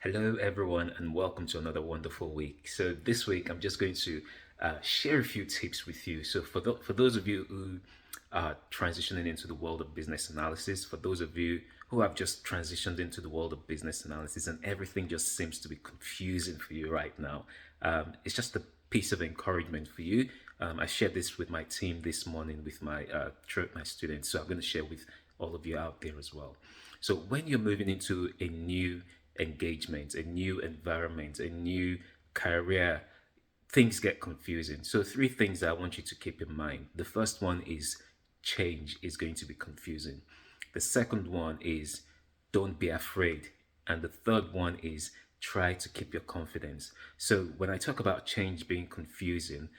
Hello, everyone, and welcome to another wonderful week. So, this week I'm just going to share a few tips with you. So, for those of you who are transitioning into the world of business analysis, for those of you who have just transitioned into the world of business analysis and everything just seems to be confusing for you right now, it's just a piece of encouragement for you. I shared this with my team this morning with my students, so I'm going to share with all of you out there as well. So when you're moving into a new engagement, a new environment, a new career, things get confusing. So, three things that I want you to keep in mind. The first one is change is going to be confusing. The second one is don't be afraid. And the third one is try to keep your confidence. So, when I talk about change being confusing,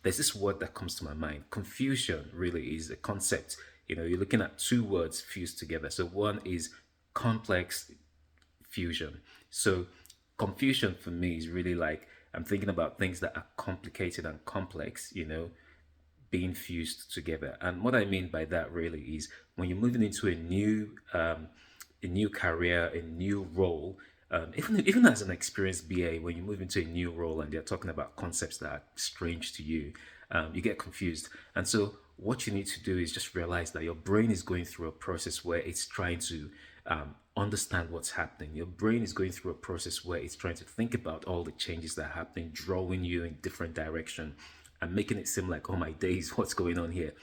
there's this word that comes to my mind. Confusion really is a concept. You're looking at two words fused together. So, one is complex fusion. So confusion for me is really like I'm thinking about things that are complicated and complex, being fused together. And what I mean by that really is when you're moving into a new career, a new role. Even as an experienced BA, when you move into a new role and they're talking about concepts that are strange to you, you get confused. And so, what you need to do is just realize that your brain is going through a process where it's trying to understand what's happening. Your brain is going through a process where it's trying to think about all the changes that are happening, drawing you in different direction, and making it seem like, oh my days, what's going on here?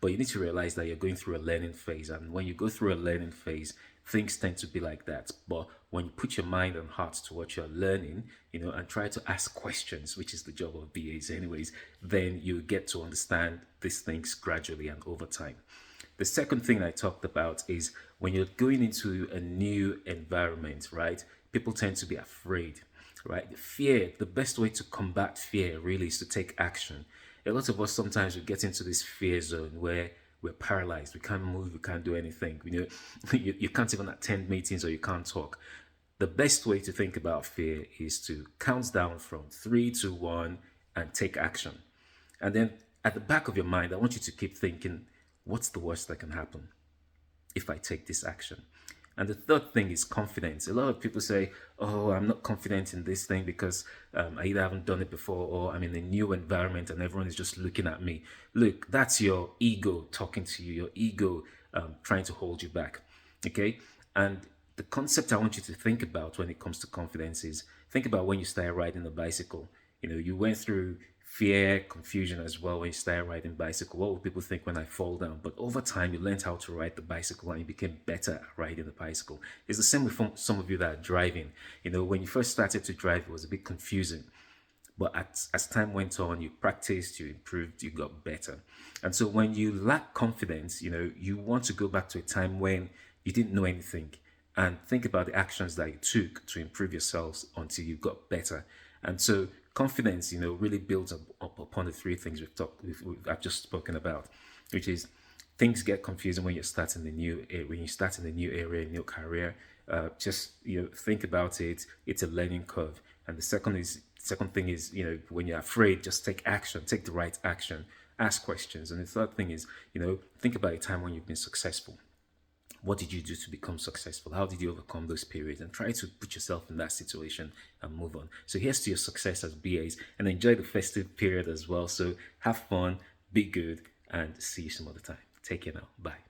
But you need to realize that you're going through a learning phase. And when you go through a learning phase, things tend to be like that. But when you put your mind and heart to what you're learning, and try to ask questions, which is the job of BAs anyways, then you get to understand these things gradually and over time. The second thing I talked about is when you're going into a new environment, right? People tend to be afraid, right? Fear, the best way to combat fear really is to take action. A lot of us sometimes we get into this fear zone where we're paralyzed. We can't move. We can't do anything. You can't even attend meetings or you can't talk. The best way to think about fear is to count down from three to one and take action. And then at the back of your mind, I want you to keep thinking, what's the worst that can happen if I take this action? And the third thing is confidence. A lot of people say, oh, I'm not confident in this thing because I either haven't done it before or I'm in a new environment and everyone is just looking at me. Look, that's your ego talking to you, your ego trying to hold you back. Okay? And the concept I want you to think about when it comes to confidence is think about when you started riding a bicycle. You went through fear, confusion as well when you started riding bicycle. What will people think when I fall down? But over time, you learned how to ride the bicycle and you became better at riding the bicycle. It's the same with some of you that are driving. When you first started to drive, it was a bit confusing. But as time went on, you practiced, you improved, you got better. And so when you lack confidence, you want to go back to a time when you didn't know anything and think about the actions that you took to improve yourselves until you got better. And so confidence, really builds up upon the three things I've just spoken about, which is things get confusing when you're starting the new when you start in a new area, new career. Just think about it. It's a learning curve. And the second thing is when you're afraid, just take action, take the right action, ask questions. And the third thing is think about a time when you've been successful. What did you do to become successful? How did you overcome those periods? And try to put yourself in that situation and move on. So here's to your success as BAs and enjoy the festive period as well. So have fun, be good, and see you some other time. Take care now. Bye.